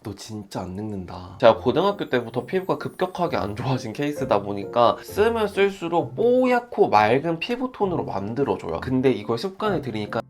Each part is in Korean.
립도 진짜 안 늙는다. 제가 고등학교 때부터 피부가 급격하게 안 좋아진 케이스다 보니까 쓰면 쓸수록 뽀얗고 맑은 피부톤으로 만들어줘요. 근데 이걸 습관을 들이니까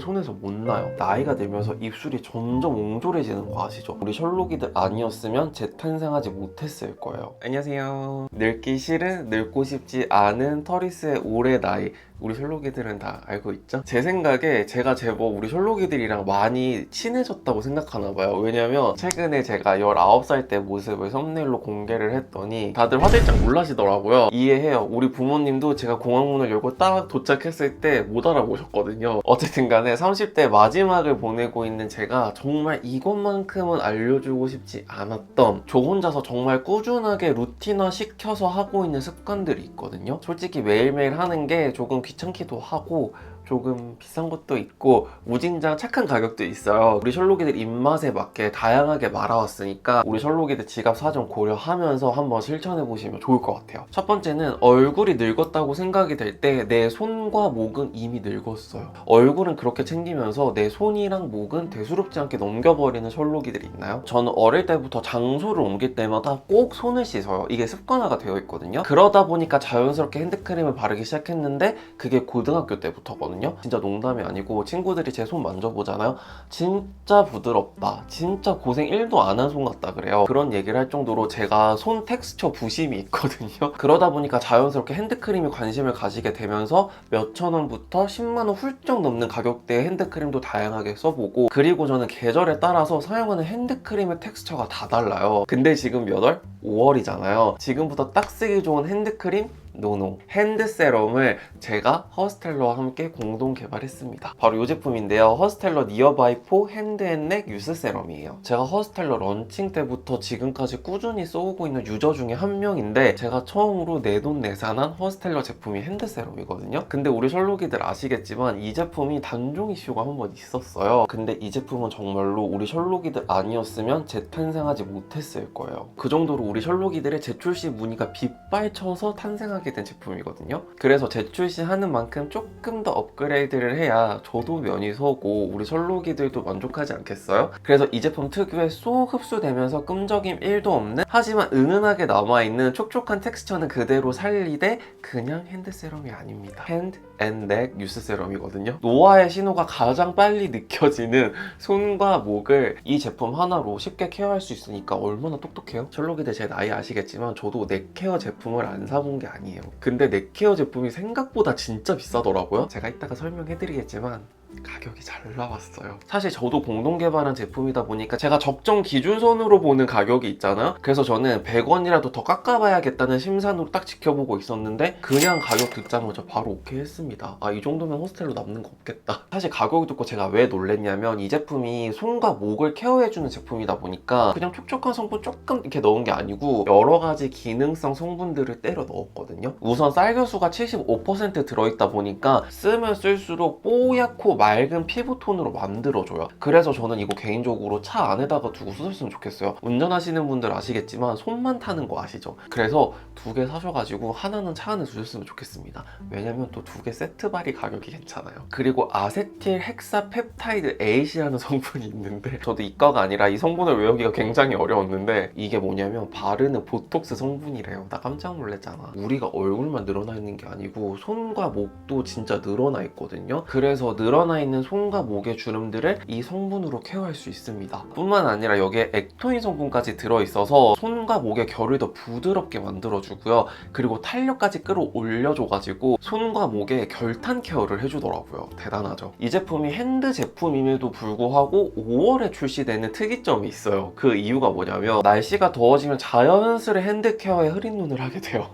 손에서 못 나요. 나이가 들면서 입술이 점점 옹졸해지는 거 아시죠? 우리 셜록이들 아니었으면 재탄생하지 못했을 거예요. 안녕하세요. 늙기 싫은, 늙고 싶지 않은 터리스의 올해 나이, 우리 셜록이들은 다 알고 있죠? 제 생각에 제가 제법 우리 셜록이들이랑 많이 친해졌다고 생각하나 봐요. 왜냐면 최근에 제가 19살 때 모습을 썸네일로 공개를 했더니 다들 화들짝 놀라시더라고요. 이해해요. 우리 부모님도 제가 공항문을 열고 딱 도착했을 때 못 알아보셨거든요. 어쨌든 간에 30대 마지막을 보내고 있는 제가 정말 이것만큼은 알려주고 싶지 않았던, 저 혼자서 정말 꾸준하게 루틴화 시켜서 하고 있는 습관들이 있거든요. 솔직히 매일매일 하는 게 조금 귀찮기도 하고 조금 비싼 것도 있고 무진장 착한 가격도 있어요. 우리 셜록이들 입맛에 맞게 다양하게 말아왔으니까 우리 셜록이들 지갑 사정 고려하면서 한번 실천해보시면 좋을 것 같아요. 첫 번째는 얼굴이 늙었다고 생각이 될 때 내 손과 목은 이미 늙었어요. 얼굴은 그렇게 챙기면서 내 손이랑 목은 대수롭지 않게 넘겨버리는 셜록이들이 있나요? 저는 어릴 때부터 장소를 옮길 때마다 꼭 손을 씻어요. 이게 습관화가 되어 있거든요. 그러다 보니까 자연스럽게 핸드크림을 바르기 시작했는데 그게 고등학교 때부터거든요. 진짜 농담이 아니고 친구들이 제 손 만져보잖아요. 진짜 부드럽다, 진짜 고생 1도 안 한 손 같다 그래요. 그런 얘기를 할 정도로 제가 손 텍스처 부심이 있거든요. 그러다 보니까 자연스럽게 핸드크림에 관심을 가지게 되면서 몇천 원부터 10만 원 훌쩍 넘는 가격대의 핸드크림도 다양하게 써보고, 그리고 저는 계절에 따라서 사용하는 핸드크림의 텍스처가 다 달라요. 근데 지금 몇 월? 5월이잖아요. 지금부터 딱 쓰기 좋은 핸드크림 노노 핸드 세럼을 제가 허스텔러와 함께 공동 개발했습니다. 바로 이 제품인데요. 허스텔러 니어바이 4 핸드앤넥 유스 세럼이에요. 제가 허스텔러 런칭 때부터 지금까지 꾸준히 써오고 있는 유저 중에 한 명인데 제가 처음으로 내돈내산한 허스텔러 제품이 핸드 세럼이거든요. 근데 우리 셜록이들 아시겠지만 이 제품이 단종 이슈가 한 번 있었어요. 근데 이 제품은 정말로 우리 셜록이들 아니었으면 재탄생하지 못했을 거예요. 그 정도로 우리 셜록이들의 재출시 문의가 빗발쳐서 탄생하게 된 제품이거든요. 그래서 재출시하는 만큼 조금 더 업그레이드를 해야 저도 면이 서고 우리 셜록이들도 만족하지 않겠어요? 그래서 이 제품 특유의 쏙 흡수되면서 끈적임 1도 없는, 하지만 은은하게 남아있는 촉촉한 텍스처는 그대로 살리되 그냥 핸드 세럼이 아닙니다. 핸드 앤 넥 유스 세럼이거든요. 노화의 신호가 가장 빨리 느껴지는 손과 목을 이 제품 하나로 쉽게 케어할 수 있으니까 얼마나 똑똑해요? 셜록이들 제 나이 아시겠지만 저도 넥 케어 제품을 안 사본 게 아니에요. 근데 넥 케어 제품이 생각보다 진짜 비싸더라고요. 제가 이따가 설명해드리겠지만 가격이 잘 나왔어요. 사실 저도 공동 개발한 제품이다 보니까 제가 적정 기준선으로 보는 가격이 있잖아요. 그래서 저는 100원이라도 더 깎아봐야겠다는 심산으로 딱 지켜보고 있었는데 그냥 가격 듣자마자 바로 오케이 했습니다. 아, 이 정도면 호스텔로 남는 거 없겠다. 사실 가격을 듣고 제가 왜 놀랬냐면 이 제품이 손과 목을 케어해주는 제품이다 보니까 그냥 촉촉한 성분 조금 이렇게 넣은 게 아니고 여러 가지 기능성 성분들을 때려 넣었거든요. 우선 쌀겨수가 75% 들어있다 보니까 쓰면 쓸수록 뽀얗고 맑은 피부톤으로 만들어줘요. 그래서 저는 이거 개인적으로 차 안에다가 두고 쓰셨으면 좋겠어요. 운전하시는 분들 아시겠지만 손만 타는 거 아시죠? 그래서 2개 사셔가지고 하나는 차 안에 두셨으면 좋겠습니다. 왜냐면 또 2개 세트 발이 가격이 괜찮아요. 그리고 아세틸 헥사 펩타이드 8이라는 성분이 있는데 저도 이과가 아니라 이 성분을 외우기가 굉장히 어려웠는데 이게 뭐냐면 바르는 보톡스 성분이래요. 나 깜짝 놀랐잖아. 우리가 얼굴만 늘어나 있는 게 아니고 손과 목도 진짜 늘어나 있거든요. 그래서 늘어나 있는 손과 목의 주름들을 이 성분으로 케어할 수 있습니다. 뿐만 아니라 여기에 액토인 성분까지 들어있어서 손과 목의 결을 더 부드럽게 만들어주고요. 그리고 탄력까지 끌어올려줘가지고 손과 목에 결탄 케어를 해주더라고요. 대단하죠? 이 제품이 핸드 제품임에도 불구하고 5월에 출시되는 특이점이 있어요. 그 이유가 뭐냐면 날씨가 더워지면 자연스레 핸드 케어에 흐린 눈을 하게 돼요.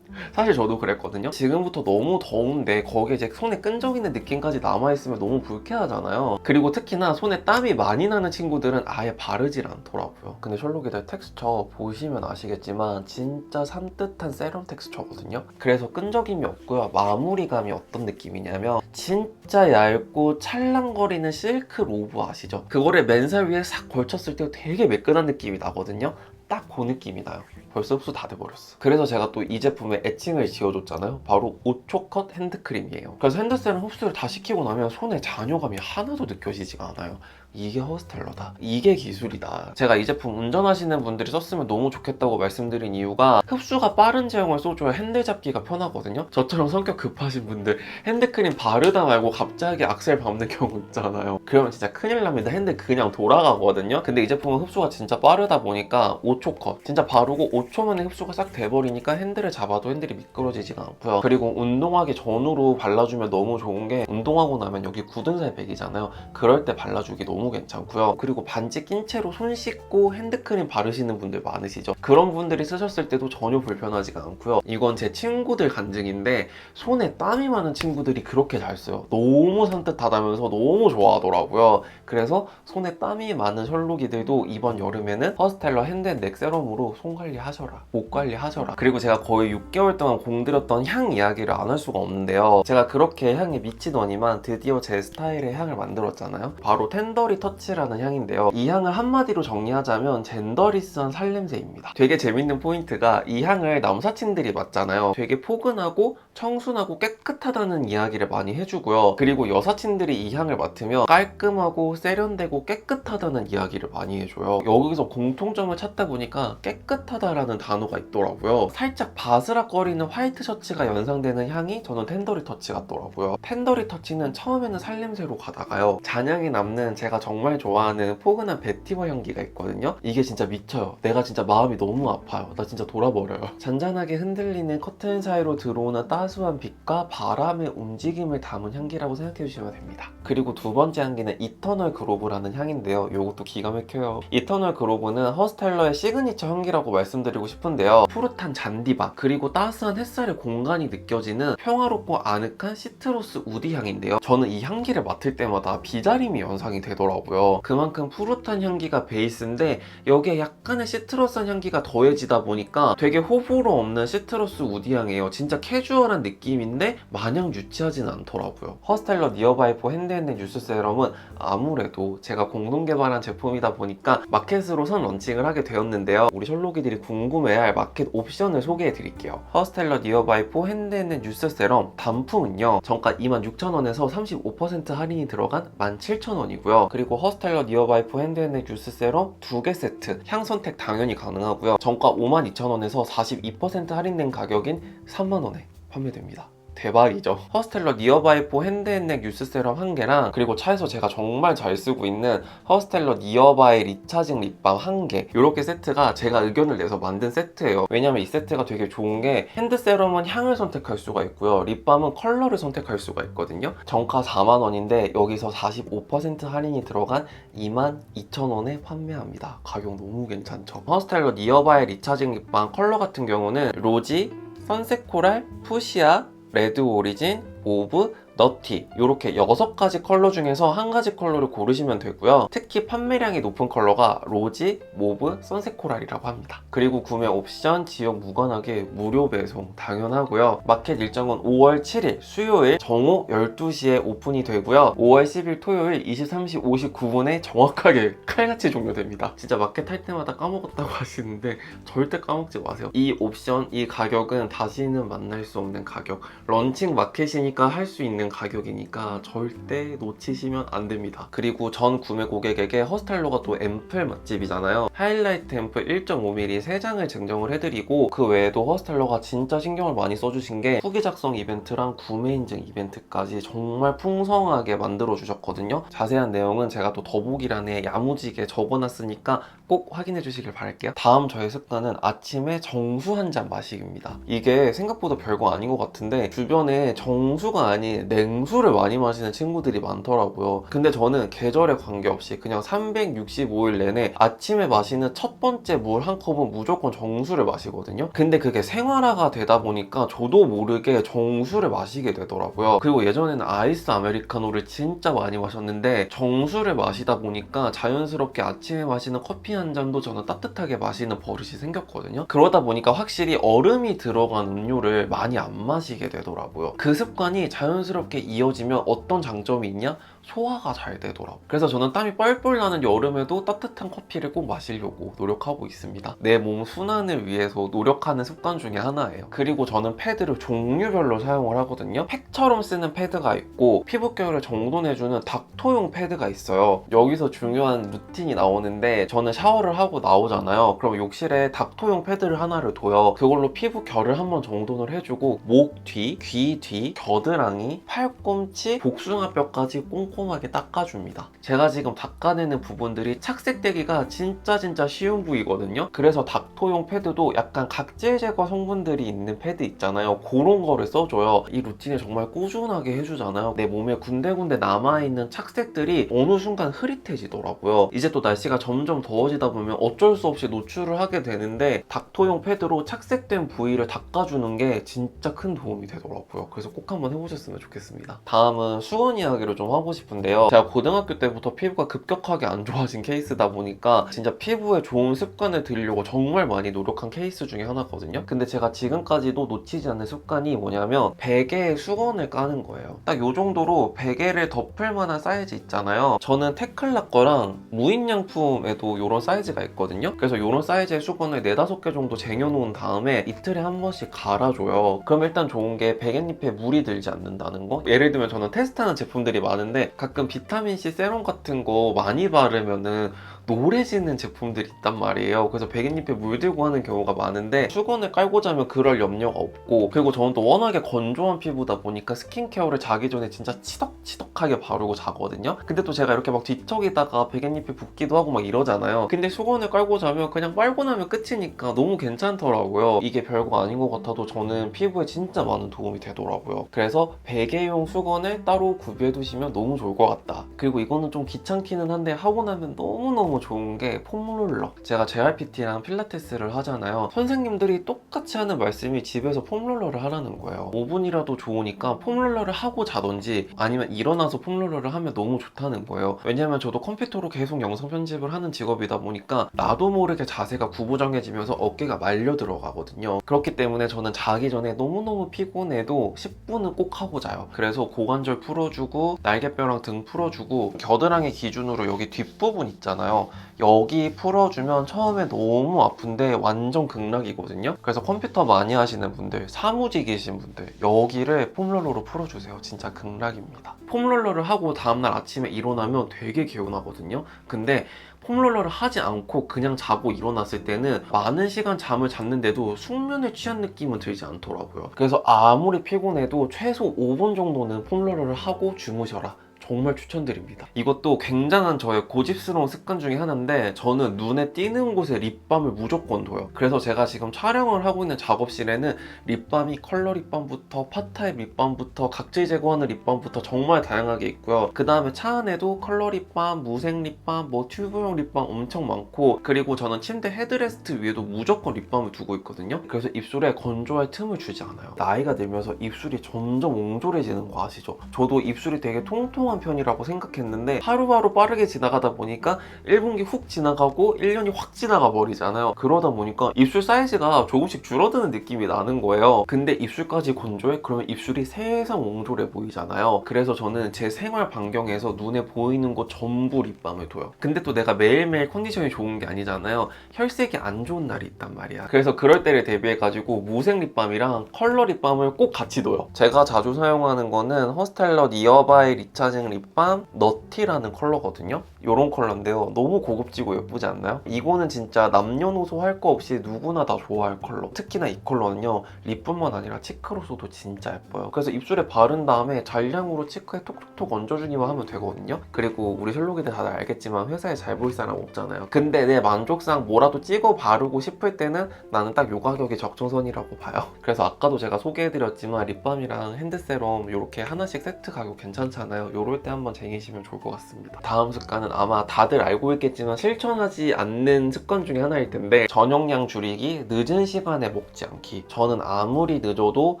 사실 저도 그랬거든요. 지금부터 너무 더운데 거기에 이제 손에 끈적이는 느낌까지 남아있으면 너무 불쾌하잖아요. 그리고 특히나 손에 땀이 많이 나는 친구들은 아예 바르질 않더라고요. 근데 셜록이들 텍스처 보시면 아시겠지만 진짜 산뜻한 세럼 텍스처거든요. 그래서 끈적임이 없고요. 마무리감이 어떤 느낌이냐면 진짜 얇고 찰랑거리는 실크 로브 아시죠? 그거를 맨살 위에 싹 걸쳤을 때 되게 매끈한 느낌이 나거든요. 딱 그 느낌이 나요. 벌써 흡수 다 돼버렸어. 그래서 제가 또 이 제품에 애칭을 지어줬잖아요. 바로 5초 컷 핸드크림이에요. 그래서 핸드세럼 흡수를 다 시키고 나면 손에 잔여감이 하나도 느껴지지가 않아요. 이게 허스텔러다. 이게 기술이다. 제가 이 제품 운전하시는 분들이 썼으면 너무 좋겠다고 말씀드린 이유가 흡수가 빠른 제형을 써줘야 핸들 잡기가 편하거든요. 저처럼 성격 급하신 분들 핸드크림 바르다 말고 갑자기 악셀 밟는 경우 있잖아요. 그러면 진짜 큰일 납니다. 핸들 그냥 돌아가거든요. 근데 이 제품은 흡수가 진짜 빠르다 보니까 5초 컷. 진짜 바르고 5초 만에 흡수가 싹 돼버리니까 핸들을 잡아도 핸들이 미끄러지지가 않고요. 그리고 운동하기 전후로 발라주면 너무 좋은 게 운동하고 나면 여기 굳은 살 배기잖아요. 그럴 때 발라주기 너무 괜찮고요. 그리고 반지 낀 채로 손 씻고 핸드크림 바르시는 분들 많으시죠. 그런 분들이 쓰셨을 때도 전혀 불편하지가 않고요. 이건 제 친구들 간증인데 손에 땀이 많은 친구들이 그렇게 잘 써요. 너무 산뜻하다면서 너무 좋아하더라고요. 그래서 손에 땀이 많은 셜록이들도 이번 여름에는 허스텔러 핸드앤넥 세럼으로 손 관리하셔라, 목 관리하셔라. 그리고 제가 거의 6개월 동안 공들였던 향 이야기를 안 할 수가 없는데요. 제가 그렇게 향에 미치더니만 드디어 제 스타일의 향을 만들었잖아요. 바로 텐더리 터치라는 향인데요. 이 향을 한마디로 정리하자면 젠더리스한 살냄새입니다. 되게 재밌는 포인트가 이 향을 남사친들이 맡잖아요. 되게 포근하고 청순하고 깨끗하다는 이야기를 많이 해주고요. 그리고 여사친들이 이 향을 맡으면 깔끔하고 세련되고 깨끗하다는 이야기를 많이 해줘요. 여기서 공통점을 찾다 보니까 깨끗하다라는 단어가 있더라고요. 살짝 바스락거리는 화이트 셔츠가 연상되는 향이 저는 텐더리 터치 같더라고요. 텐더리 터치는 처음에는 살냄새로 가다가요, 잔향이 남는 제가 정말 좋아하는 포근한 베티버 향기가 있거든요. 이게 진짜 미쳐요. 내가 진짜 마음이 너무 아파요. 나 진짜 돌아버려요. 잔잔하게 흔들리는 커튼 사이로 들어오는 따스한 빛과 바람의 움직임을 담은 향기라고 생각해 주시면 됩니다. 그리고 두 번째 향기는 이터널 그로브라는 향인데요. 이것도 기가 막혀요. 이터널 그로브는 허스텔러의 시그니처 향기라고 말씀드리고 싶은데요. 푸릇한 잔디밭 그리고 따스한 햇살의 공간이 느껴지는 평화롭고 아늑한 시트러스 우디 향인데요. 저는 이 향기를 맡을 때마다 비자림이 연상이 되더라고요. 그만큼 푸릇한 향기가 베이스인데 여기에 약간의 시트러스한 향기가 더해지다 보니까 되게 호불호 없는 시트러스 우디 향이에요. 진짜 캐주얼한 느낌인데 마냥 유치하진 않더라고요. 허스텔러 니어바이포 핸드앤넥 뉴스 세럼은 아무래도 제가 공동 개발한 제품이다 보니까 마켓으로 선 런칭을 하게 되었는데요. 우리 셜록이들이 궁금해할 마켓 옵션을 소개해 드릴게요. 허스텔러 니어바이포 핸드앤넥 뉴스 세럼 단품은요, 정가 26,000원에서 35% 할인이 들어간 17,000원이고요. 그리고 허스텔러 니어바이포 핸드앤넥 뉴스 세럼 2개 세트 향 선택 당연히 가능하고요. 정가 52,000원에서 42% 할인된 가격인 3만원에 판매됩니다. 대박이죠. 허스텔러 니어바이포 핸드앤넥 뉴스 세럼 1개랑 그리고 차에서 제가 정말 잘 쓰고 있는 허스텔러 니어바이 리차징 립밤 1개, 이렇게 세트가 제가 의견을 내서 만든 세트예요. 왜냐면 이 세트가 되게 좋은 게 핸드 세럼은 향을 선택할 수가 있고요, 립밤은 컬러를 선택할 수가 있거든요. 정가 4만원인데 여기서 45% 할인이 들어간 22,000원에 판매합니다. 가격 너무 괜찮죠. 허스텔러 니어바이 리차징 립밤 컬러 같은 경우는 로지, 선셋 코랄, 푸시아, 레드 오리진, 모브, 너티, 이렇게 6가지 컬러 중에서 한 가지 컬러를 고르시면 되고요. 특히 판매량이 높은 컬러가 로지, 모브, 선셋 코랄이라고 합니다. 그리고 구매 옵션, 지역 무관하게 무료 배송 당연하고요. 마켓 일정은 5월 7일 수요일 정오 12시에 오픈이 되고요. 5월 10일 토요일 23시 59분에 정확하게 칼같이 종료됩니다. 진짜 마켓 할 때마다 까먹었다고 하시는데 절대 까먹지 마세요. 이 옵션, 이 가격은 다시는 만날 수 없는 가격. 런칭 마켓이니까 할 수 있는 가격이니까 절대 놓치시면 안 됩니다. 그리고 전 구매 고객에게 허스텔러가 또 앰플 맛집이잖아요. 하이라이트 앰플 1.5mm 3장을 증정을 해드리고, 그 외에도 허스텔러가 진짜 신경을 많이 써주신 게 후기 작성 이벤트랑 구매 인증 이벤트까지 정말 풍성하게 만들어 주셨거든요. 자세한 내용은 제가 또 더보기란에 야무지게 적어놨으니까 꼭 확인해 주시길 바랄게요. 다음 저의 습관은 아침에 정수 한 잔 마시기입니다. 이게 생각보다 별거 아닌 것 같은데 주변에 정수가 아닌 냉수를 많이 마시는 친구들이 많더라고요. 근데 저는 계절에 관계없이 그냥 365일 내내 아침에 마시는 첫 번째 물 한 컵은 무조건 정수를 마시거든요. 근데 그게 생활화가 되다 보니까 저도 모르게 정수를 마시게 되더라고요. 그리고 예전에는 아이스 아메리카노를 진짜 많이 마셨는데 정수를 마시다 보니까 자연스럽게 아침에 마시는 커피 한 잔도 저는 따뜻하게 마시는 버릇이 생겼거든요. 그러다 보니까 확실히 얼음이 들어간 음료를 많이 안 마시게 되더라고요. 그 습관이 자연스럽게 이어지면 어떤 장점이 있냐? 소화가 잘 되더라고요. 그래서 저는 땀이 뻘뻘 나는 여름에도 따뜻한 커피를 꼭 마시려고 노력하고 있습니다. 내 몸 순환을 위해서 노력하는 습관 중에 하나예요. 그리고 저는 패드를 종류별로 사용을 하거든요. 팩처럼 쓰는 패드가 있고 피부결을 정돈해주는 닥터용 패드가 있어요. 여기서 중요한 루틴이 나오는데 저는 샤워를 하고 나오잖아요. 그럼 욕실에 닥터용 패드를 하나를 둬요. 그걸로 피부결을 한번 정돈을 해주고 목 뒤, 귀 뒤, 겨드랑이, 팔꿈치, 복숭아뼈까지 꼼꼼하게 닦아줍니다. 제가 지금 닦아내는 부분들이 착색되기가 진짜 쉬운 부위거든요. 그래서 닥터용 패드도 약간 각질 제거 성분들이 있는 패드 있잖아요. 그런 거를 써줘요. 이 루틴을 정말 꾸준하게 해주잖아요. 내 몸에 군데군데 남아있는 착색들이 어느 순간 흐릿해지더라고요. 이제 또 날씨가 점점 더워지다 보면 어쩔 수 없이 노출을 하게 되는데 닥터용 패드로 착색된 부위를 닦아주는 게 진짜 큰 도움이 되더라고요. 그래서 꼭 한번 해보셨으면 좋겠습니다. 다음은 수건 이야기를 좀 하고 싶은데요. 제가 고등학교 때부터 피부가 급격하게 안 좋아진 케이스다 보니까 진짜 피부에 좋은 습관을 들이려고 정말 많이 노력한 케이스 중에 하나거든요. 근데 제가 지금까지도 놓치지 않는 습관이 뭐냐면 베개에 수건을 까는 거예요. 딱 요 정도로 베개를 덮을 만한 사이즈 있잖아요. 저는 테클라 거랑 무인양품에도 이런 사이즈가 있거든요. 그래서 이런 사이즈의 수건을 4-5개 정도 쟁여놓은 다음에 이틀에 한 번씩 갈아줘요. 그럼 일단 좋은 게 베갯잎에 물이 들지 않는다는 거. 예를 들면 저는 테스트하는 제품들이 많은데 가끔 비타민C 세럼 같은 거 많이 바르면은 노래지는 제품들이 있단 말이에요. 그래서 베갯잎에 물들고 하는 경우가 많은데 수건을 깔고 자면 그럴 염려가 없고, 그리고 저는 또 워낙에 건조한 피부다 보니까 스킨케어를 자기 전에 진짜 치덕치덕하게 바르고 자거든요. 근데 또 제가 이렇게 막 뒤척이다가 베갯잎에 붓기도 하고 막 이러잖아요. 근데 수건을 깔고 자면 그냥 빨고 나면 끝이니까 너무 괜찮더라고요. 이게 별거 아닌 것 같아도 저는 피부에 진짜 많은 도움이 되더라고요. 그래서 베개용 수건을 따로 구비해 두시면 너무 좋을 것 같다. 그리고 이거는 좀 귀찮기는 한데 하고 나면 너무너무 좋은 게 폼롤러. 제가 JRPT랑 필라테스를 하잖아요. 선생님들이 똑같이 하는 말씀이 집에서 폼롤러를 하라는 거예요. 5분이라도 좋으니까 폼롤러를 하고 자던지 아니면 일어나서 폼롤러를 하면 너무 좋다는 거예요. 왜냐면 저도 컴퓨터로 계속 영상 편집을 하는 직업이다 보니까 나도 모르게 자세가 구부정해지면서 어깨가 말려 들어가거든요. 그렇기 때문에 저는 자기 전에 너무너무 피곤해도 10분은 꼭 하고 자요. 그래서 고관절 풀어주고 날개뼈랑 등 풀어주고 겨드랑이 기준으로 여기 뒷부분 있잖아요. 여기 풀어주면 처음에 너무 아픈데 완전 극락이거든요. 그래서 컴퓨터 많이 하시는 분들, 사무직이신 분들 여기를 폼롤러로 풀어주세요. 진짜 극락입니다. 폼롤러를 하고 다음날 아침에 일어나면 되게 개운하거든요. 근데 폼롤러를 하지 않고 그냥 자고 일어났을 때는 많은 시간 잠을 잤는데도 숙면을 취한 느낌은 들지 않더라고요. 그래서 아무리 피곤해도 최소 5분 정도는 폼롤러를 하고 주무셔라. 정말 추천드립니다. 이것도 굉장한 저의 고집스러운 습관 중에 하나인데 저는 눈에 띄는 곳에 립밤을 무조건 둬요. 그래서 제가 지금 촬영을 하고 있는 작업실에는 립밤이 컬러 립밤부터 팟타입 립밤부터 각질 제거하는 립밤부터 정말 다양하게 있고요. 그 다음에 차 안에도 컬러 립밤, 무색 립밤, 뭐 튜브용 립밤 엄청 많고, 그리고 저는 침대 헤드레스트 위에도 무조건 립밤을 두고 있거든요. 그래서 입술에 건조할 틈을 주지 않아요. 나이가 들면서 입술이 점점 옹졸해지는 거 아시죠? 저도 입술이 되게 통통한 편이라고 생각했는데 하루하루 빠르게 지나가다 보니까 1분기 훅 지나가고 1년이 확 지나가 버리잖아요. 그러다 보니까 입술 사이즈가 조금씩 줄어드는 느낌이 나는 거예요. 근데 입술까지 건조해? 그러면 입술이 세상 옹졸해 보이잖아요. 그래서 저는 제 생활 반경에서 눈에 보이는 곳 전부 립밤을 둬요. 근데 또 내가 매일매일 컨디션이 좋은 게 아니잖아요. 혈색이 안 좋은 날이 있단 말이야. 그래서 그럴 때를 대비해가지고 무색 립밤이랑 컬러 립밤을 꼭 같이 둬요. 제가 자주 사용하는 거는 허스타일러 니어바이 리차징 립밤 너티라는 컬러거든요. 이런 컬러인데요. 너무 고급지고 예쁘지 않나요? 이거는 진짜 남녀노소 할 거 없이 누구나 다 좋아할 컬러. 특히나 이 컬러는요, 립뿐만 아니라 치크로서도 진짜 예뻐요. 그래서 입술에 바른 다음에 잔량으로 치크에 톡톡톡 얹어주기만 하면 되거든요. 그리고 우리 셜록이들 다들 알겠지만 회사에 잘 보일 사람 없잖아요. 근데 내 만족상 뭐라도 찍어 바르고 싶을 때는 나는 딱 요 가격이 적정선이라고 봐요. 그래서 아까도 제가 소개해드렸지만 립밤이랑 핸드세럼 이렇게 하나씩 세트 가격 괜찮잖아요. 요럴 때 한번 쟁이시면 좋을 것 같습니다. 다음 습관은 이거는 아마 다들 알고 있겠지만 실천하지 않는 습관 중에 하나일 텐데, 저녁량 줄이기, 늦은 시간에 먹지 않기. 저는 아무리 늦어도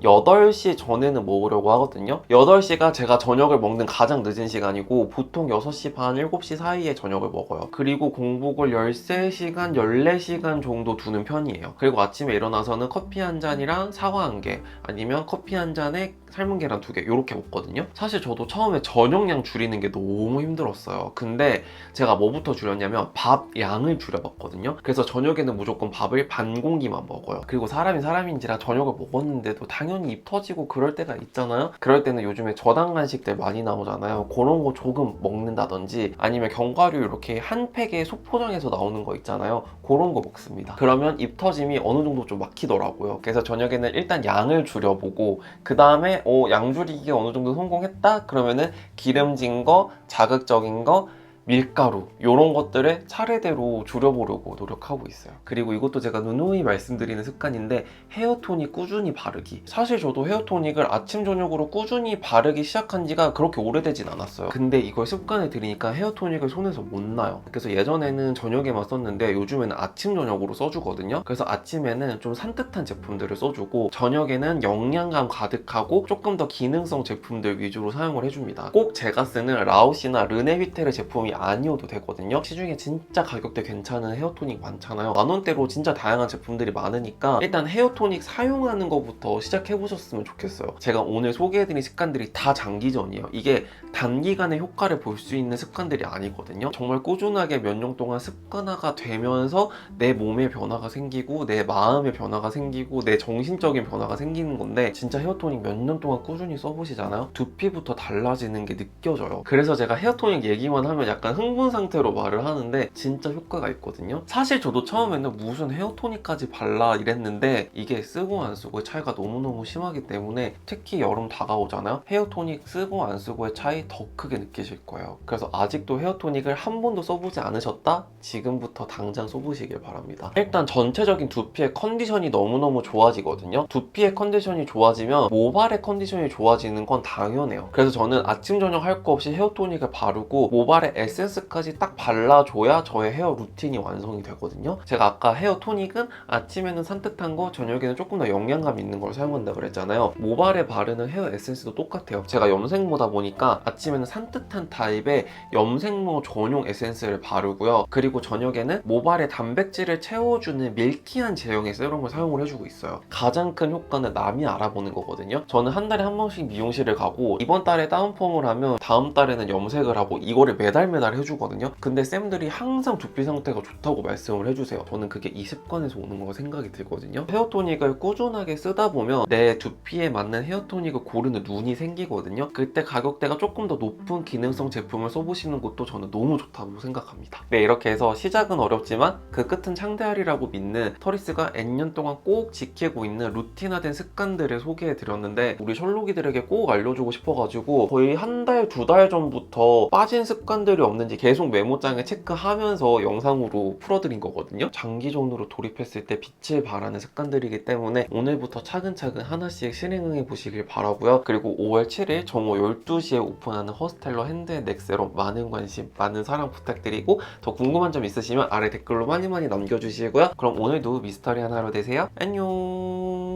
8시 전에는 먹으려고 하거든요. 8시가 제가 저녁을 먹는 가장 늦은 시간이고 보통 6시 반, 7시 사이에 저녁을 먹어요. 그리고 공복을 13시간, 14시간 정도 두는 편이에요. 그리고 아침에 일어나서는 커피 한 잔이랑 사과 한 개, 아니면 커피 한 잔에 삶은 계란 2개 이렇게 먹거든요. 사실 저도 처음에 저녁량 줄이는 게 너무 힘들었어요. 근데 제가 뭐부터 줄였냐면 밥 양을 줄여봤거든요. 그래서 저녁에는 무조건 밥을 반 공기만 먹어요. 그리고 사람이 사람인지라 저녁을 먹었는데도 당연히 입 터지고 그럴 때가 있잖아요. 그럴 때는 요즘에 저당 간식들 많이 나오잖아요. 그런 거 조금 먹는다든지, 아니면 견과류 이렇게 한 팩에 소포장해서 나오는 거 있잖아요. 그런 거 먹습니다. 그러면 입 터짐이 어느 정도 좀 막히더라고요. 그래서 저녁에는 일단 양을 줄여보고, 그 다음에 양 줄이기가 어느 정도 성공했다? 그러면은 기름진 거, 자극적인 거, 밀가루 이런 것들을 차례대로 줄여보려고 노력하고 있어요. 그리고 이것도 제가 누누이 말씀드리는 습관인데, 헤어토닉 꾸준히 바르기. 사실 저도 헤어토닉을 아침 저녁으로 꾸준히 바르기 시작한 지가 그렇게 오래되진 않았어요. 근데 이걸 습관에 들이니까 헤어토닉을 손에서 못 놔요. 그래서 예전에는 저녁에만 썼는데 요즘에는 아침 저녁으로 써주거든요. 그래서 아침에는 좀 산뜻한 제품들을 써주고, 저녁에는 영양감 가득하고 조금 더 기능성 제품들 위주로 사용을 해줍니다. 꼭 제가 쓰는 라우시나 르네휘테르 제품이 아니어도 되거든요. 시중에 진짜 가격대 괜찮은 헤어토닉 많잖아요. 만원대로 진짜 다양한 제품들이 많으니까 일단 헤어토닉 사용하는 것부터 시작해보셨으면 좋겠어요. 제가 오늘 소개해드린 습관들이 다 장기전이에요. 이게 단기간에 효과를 볼 수 있는 습관들이 아니거든요. 정말 꾸준하게 몇 년 동안 습관화가 되면서 내 몸에 변화가 생기고 내 마음의 변화가 생기고 내 정신적인 변화가 생기는 건데, 진짜 헤어토닉 몇 년 동안 꾸준히 써보시잖아요. 두피부터 달라지는 게 느껴져요. 그래서 제가 헤어토닉 얘기만 하면 약간 흥분 상태로 말을 하는데 진짜 효과가 있거든요. 사실 저도 처음에는 무슨 헤어토닉까지 발라 이랬는데, 이게 쓰고 안 쓰고의 차이가 너무너무 심하기 때문에 특히 여름 다가오잖아요. 헤어토닉 쓰고 안 쓰고의 차이 더 크게 느끼실 거예요. 그래서 아직도 헤어토닉을 한 번도 써보지 않으셨다? 지금부터 당장 써보시길 바랍니다. 일단 전체적인 두피의 컨디션이 너무너무 좋아지거든요. 두피의 컨디션이 좋아지면 모발의 컨디션이 좋아지는 건 당연해요. 그래서 저는 아침 저녁 할 거 없이 헤어토닉을 바르고 모발에 에센스까지 딱 발라줘야 저의 헤어 루틴이 완성이 되거든요. 제가 아까 헤어 토닉은 아침에는 산뜻한 거, 저녁에는 조금 더 영양감 있는 걸 사용한다고 그랬잖아요. 모발에 바르는 헤어 에센스도 똑같아요. 제가 염색모다 보니까 아침에는 산뜻한 타입의 염색모 전용 에센스를 바르고요. 그리고 저녁에는 모발에 단백질을 채워주는 밀키한 제형의 세럼을 사용을 해주고 있어요. 가장 큰 효과는 남이 알아보는 거거든요. 저는 한 달에 한 번씩 미용실을 가고, 이번 달에 다운펌을 하면 다음 달에는 염색을 하고, 이거를 매달 해주거든요. 근데 쌤들이 항상 두피 상태가 좋다고 말씀을 해주세요. 저는 그게 이 습관에서 오는 거가 생각이 들거든요. 헤어토닉을 꾸준하게 쓰다 보면 내 두피에 맞는 헤어토닉을 고르는 눈이 생기거든요. 그때 가격대가 조금 더 높은 기능성 제품을 써보시는 것도 저는 너무 좋다고 생각합니다. 네, 이렇게 해서 시작은 어렵지만 그 끝은 창대하리라고 믿는 터리스가 N년 동안 꼭 지키고 있는 루틴화된 습관들을 소개해드렸는데, 우리 셜록이들에게 꼭 알려주고 싶어가지고 거의 한 달, 2달 전부터 빠진 습관들이 없는지 계속 메모장에 체크하면서 영상으로 풀어드린 거거든요. 장기전으로 돌입했을 때 빛을 발하는 습관들이기 때문에 오늘부터 차근차근 하나씩 실행해 보시길 바라고요. 그리고 5월 7일 정오 12시에 오픈하는 허스텔러 핸드앤넥 세럼 많은 관심, 많은 사랑 부탁드리고, 더 궁금한 점 있으시면 아래 댓글로 많이 남겨주시고요. 그럼 오늘도 미스터리한 하루 되세요. 안녕.